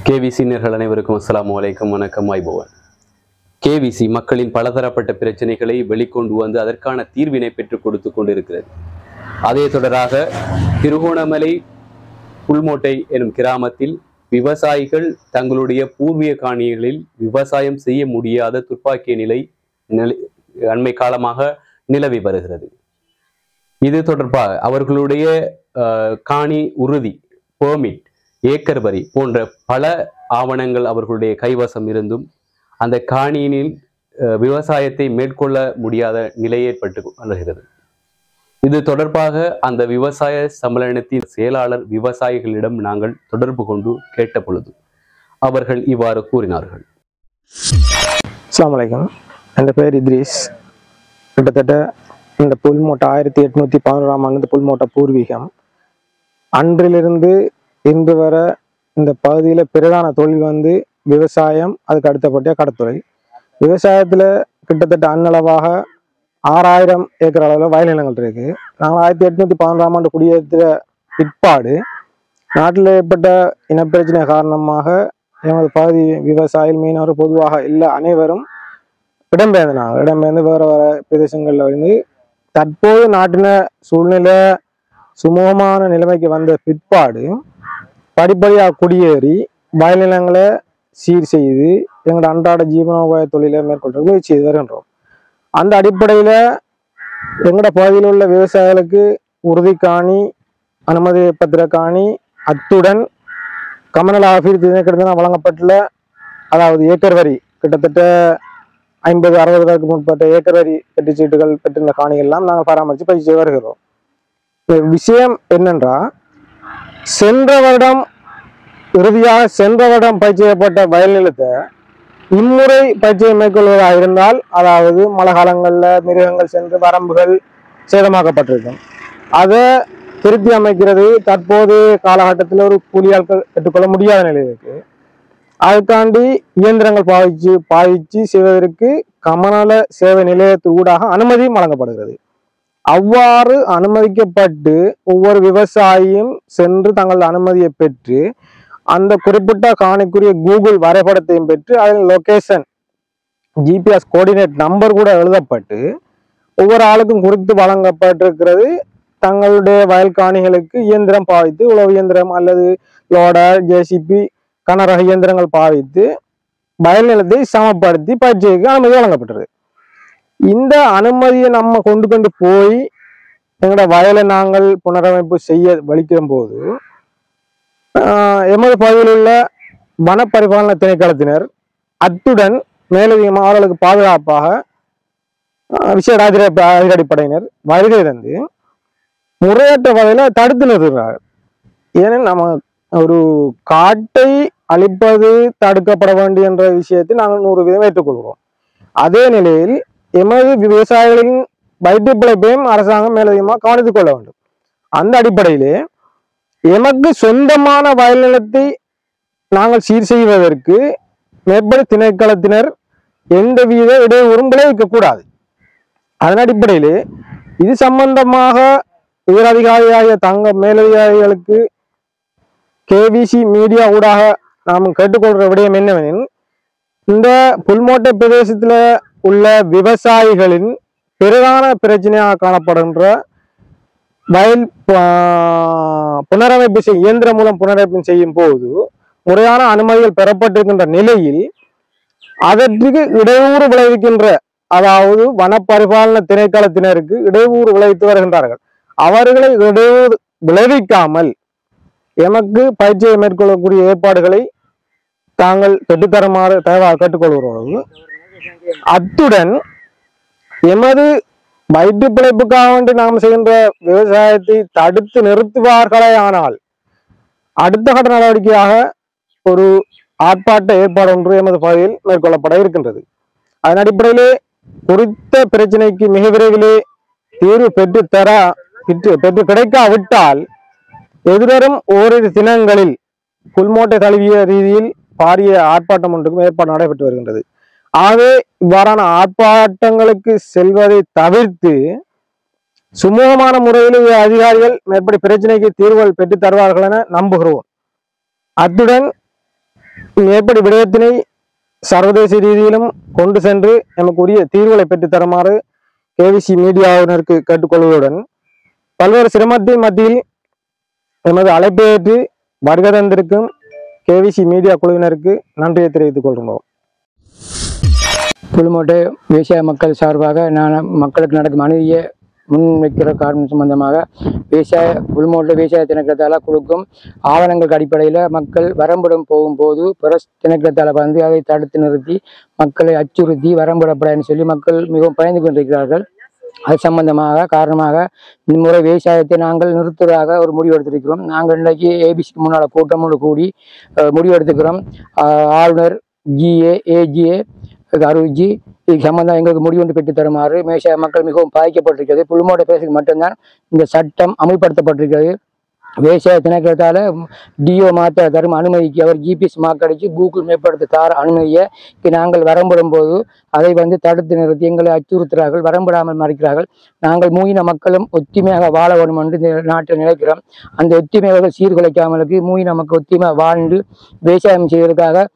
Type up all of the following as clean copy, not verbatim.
KVC நேயர்கள் அனைவருக்கும் அஸ்ஸலாமு அலைக்கும், வணக்கம், ஐபோவன். கேவிசி மக்களின் பலதரப்பட்ட பிரச்சனைகளை வெளிக்கொண்டு வந்து அதற்கான தீர்வினை பெற்றுக் கொடுத்து கொண்டிருக்கிறது. அதே தொடராக திருகோணமலை புல்மோட்டை எனும் கிராமத்தில் விவசாயிகள் தங்களுடைய பூர்வீக காணிகளில் விவசாயம் செய்ய முடியாத துப்பாக்கிய நிலை அண்மை காலமாக நிலவி வருகிறது. இது தொடர்பாக அவர்களுடைய காணி உறுதி, பெர்மிட், ஏக்கர் வரி போன்ற பல ஆவணங்கள் அவர்களுடைய கைவசம் இருந்தும் அந்த காணியினில் விவசாயத்தை மேற்கொள்ள முடியாத நிலை ஏற்பட்டு வருகிறது. இது தொடர்பாக அந்த விவசாய சம்மேளனத்தின் செயலாளர் விவசாயிகளிடம் நாங்கள் தொடர்பு கொண்டு கேட்ட பொழுது அவர்கள் இவ்வாறு கூறினார்கள். அஸ்ஸலாமு அலைக்கும். என் பேர் இத்ரீஸ். கிட்டத்தட்ட இந்த புல்மோட்டை 1811ஆம் ஆண்டு புல்மோட்டை பூர்வீகம். அன்றிலிருந்து இன்று வரை இந்த பகுதியில் பிரதான தொழில் விவசாயம், அதுக்கு அடுத்தபடியாக கடற்துறை. விவசாயத்தில் கிட்டத்தட்ட அன்னளவாக 6000 ஏக்கர் அளவில் வயல் நிலங்கள் இருக்கு. நாங்கள் 1811ஆம் ஆண்டு குடியேற்ற பிற்பாடு நாட்டில் ஏற்பட்ட இனப்பிரச்சனை காரணமாக எமது பகுதி விவசாயிகள், மீனவர், பொதுவாக இல்லை அனைவரும் இடம்பெயர்ந்து வேறு வேறு பிரதேசங்களில் தற்போது நாட்டின சூழ்நிலை சுமூகமான நிலைமைக்கு வந்த பிற்பாடு படிப்படியாக குடியேறி வயல் நிலங்களை சீர் செய்து எங்களோட அன்றாட ஜீவனோபாய தொழிலை மேற்கொள்ள முயற்சி செய்து வருகின்றோம். அந்த அடிப்படையில் எங்களோட பகுதியில் உள்ள விவசாயிகளுக்கு உறுதிக்காணி, அனுமதி பத்திரக்காணி, அத்துடன் கமநல அபிவிருத்தி திணைக்களத்தினால் வழங்கப்பட்டுள்ள அதாவது ஏக்கர் வரி கிட்டத்தட்ட 50-60 முற்பட்ட ஏக்கர் வரி பெற்றுச்சீட்டுகள் பெற்றுள்ள காணிகள்லாம் நாங்கள் பராமரித்து பயிற்சி செய்து வருகிறோம். விஷயம் என்னென்றால், சென்ற வருடம் பயிற்சி செய்யப்பட்ட வயல் நிலத்தை இம்முறை பயிற்சியை மேற்கொள்வதாக இருந்தால், அதாவது மழை காலங்களில் மிருகங்கள் சென்று வரம்புகள் சேதமாக்கப்பட்டிருக்கும். அதை திருத்தி அமைக்கிறது தற்போது காலகட்டத்தில் ஒரு கூலியாட்கள் பெற்றுக்கொள்ள முடியாத நிலை இருக்கு. அதுக்காண்டி இயந்திரங்கள் பாவிச்சு செய்வதற்கு கமநல சேவை நிலையத்து ஊடாக அனுமதியும் வழங்கப்படுகிறது. அவ்வாறு அனுமதிக்கப்பட்டு ஒவ்வொரு விவசாயியும் சென்று தங்கள் அனுமதியை பெற்று அந்த குறிப்பிட்ட காணிக்குரிய கூகுள் வரைபடத்தையும் பெற்று அதில் லொகேஷன், ஜிபிஎஸ் கோஆர்டினேட் நம்பர் கூட எழுதப்பட்டு ஒவ்வொரு ஆளுக்கும் குறித்து வழங்கப்பட்டிருக்கிறது. தங்களுடைய வயல் காணிகளுக்கு இயந்திரம் பாவித்து, உழவு இயந்திரம் அல்லது லோடர், ஜேசிபி, கனரக இயந்திரங்கள் பாவித்து வயல் நிலத்தை சமப்படுத்தி பயிற்சிக்கு அனுமதி வழங்கப்பட்டது. இந்த அனுமதியை நம்ம கொண்டு போய் எங்களோட வயலை நாங்கள் புனரமைப்பு செய்ய வலிக்கிற போது எமது பகுதியில் உள்ள வன பரிபாலன திணைக்களத்தினர், அத்துடன் மேலதிகமாக அவர்களுக்கு பாதுகாப்பாக விசேட அதிரடிப்படையினர் வருகை தந்து முறையற்ற வகையில் தடுத்து நிறுத்துகிறார்கள். ஏனெனில் நம்ம ஒரு காட்டை அழிப்பது தடுக்கப்பட வேண்டும் என்ற விஷயத்தை நாங்கள் 100% ஏற்றுக்கொள்கிறோம். அதே நிலையில் எமது விவசாயிகளின் வயிற்று பிழைப்பையும் அரசாங்கம் மேலதிகமாக கவனித்துக் கொள்ள வேண்டும். அந்த அடிப்படையிலே எமக்கு சொந்தமான வயல் நிலத்தை நாங்கள் சீர் செய்வதற்கு மேற்படி திணைக்களத்தினர் எந்தவித இடையூறும் விளைவிக்கக்கூடாது. அதன் அடிப்படையிலே இது சம்பந்தமாக உயரதிகாரியாகிய மேலதிகாரிகளுக்கு கேவிசி மீடியா ஊடாக நாம் கேட்டுக்கொள்கிற விடயம் என்னவெனில், இந்த புல்மோட்டை பிரதேசத்தில் உள்ள விவசாயிகளின் பிரதான பிரச்சனையாக காணப்படுகின்ற வயல் புனரமைப்பு இயந்திரம் மூலம் புனரமைப்பு செய்யும் போது முறையான அனுமதிகள் பெறப்பட்டிருக்கின்ற நிலையில் அதற்கு இடையூறு விளைவிக்கின்ற, அதாவது வன பரிபாலன திணைக்களத்தினருக்கு இடையூறு விளைவித்து வருகின்றார்கள். அவர்களை இடையூறு விளைவிக்காமல் எமக்கு பயிற்சியை மேற்கொள்ளக்கூடிய ஏற்பாடுகளை தாங்கள் பெற்றுத்தருமாறு தயவாக கேட்டுக்கொள்கிறோம். அத்துடன் எமது வயிற்று பிழைப்புக்காக வேண்டி நாம் செய்கின்ற விவசாயத்தை தடுத்து நிறுத்துவார்களே ஆனால் அடுத்த கட்ட நடவடிக்கையாக ஒரு ஆர்ப்பாட்ட ஏற்பாடு ஒன்று எமது பகுதியில் மேற்கொள்ளப்பட இருக்கின்றது. அதன் அடிப்படையிலே குறித்த பிரச்சனைக்கு மிக விரைவிலே தீர்வு பெற்று கிடைக்காவிட்டால் எதிர்வரும் ஓரிரு தினங்களில் புல்மோட்டை தழுவிய ரீதியில் பாரிய ஆர்ப்பாட்டம் ஒன்றுக்கும் ஏற்பாடு நடைபெற்று வருகின்றது. ஆகவே இவ்வாறான ஆர்ப்பாட்டங்களுக்கு செல்வதை தவிர்த்து சுமூகமான முறையில் அதிகாரிகள் மேற்படி பிரச்சனைக்கு தீர்வுகள் பெற்று தருவார்கள் என நம்புகிறோம். அத்துடன் மேற்படி விடயத்தினை சர்வதேச ரீதியிலும் கொண்டு சென்று நமக்கு உரிய தீர்வுகளை பெற்று தருமாறு கேவிசி மீடியாவினருக்கு கேட்டுக்கொள்வதுடன் பல்வேறு சிரமத்தின் மத்தியில் எமது அழைப்பை ஏற்று வருகை தந்திருக்கும் கேவிசி மீடியா குழுவினருக்கு நன்றியை தெரிவித்துக் கொள்கிறோம். புல்மோட்டை விவசாய மக்கள் சார்பாக நான் மக்களுக்கு நடக்கும் அநீதியை முன்வைக்கிற காரணம் சம்பந்தமாக புல்மோட்டை விவசாய திணைக்களத்தால் கொடுக்கும் ஆவணங்களுக்கு அடிப்படையில் மக்கள் வரம்புடன் போகும்போது பிரஸ் திணைக்களத்தால் வந்து அதை தடுத்து நிறுத்தி மக்களை அச்சுறுத்தி வரம்புடப்படாதுன்னு சொல்லி மக்கள் மிகவும் பயந்து கொண்டிருக்கிறார்கள். அது சம்பந்தமாக காரணமாக இந்த முறை விவசாயத்தை நாங்கள் நிறுத்துவதாக ஒரு முடிவெடுத்திருக்கிறோம். நாங்கள் இன்றைக்கு ஏபிசிக்கு முன்னால் கூட்டமோடு கூடி முடிவெடுத்துக்கிறோம். ஆளுநர் ஏஜிஏ அருள்ஜி இதுக்கு சம்பந்தம் எங்களுக்கு முடிவொன்று பெற்று தருமாறு விவசாய மக்கள் மிகவும் பாதிக்கப்பட்டிருக்கிறது. புல்மோட்டை பிரதேசத்துக்கு மட்டும்தான் இந்த சட்டம் அமல்படுத்தப்பட்டிருக்கிறது. விவசாய திணைக்களத்தால் டிஓ மாற்ற தரும் அனுமதிக்கு அவர் ஜிபிஎஸ் மாக்கடிச்சு கூகுள் மேப்படுத்த தார அனுமதியை நாங்கள் வரம்படும் போது அதை வந்து தடுத்து நிறுத்தி எங்களை அச்சுறுத்துகிறார்கள், வரம்படாமல் மறைக்கிறார்கள். நாங்கள் மூயின மக்களும் ஒத்துமையாக வாழ வேண்டும் என்று இந்த நாட்டில் நினைக்கிறோம். அந்த ஒத்துமையாக சீர்குலைக்காமலுக்கு மூயின மக்கள் ஒத்துமையாக வாழ்ந்து விவசாயம் செய்வதற்காக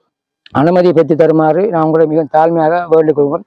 அனுமதியை பெற்று தருமாறு நான் உங்களை மிக தாழ்மையாக வேண்டுகொள்வோம்.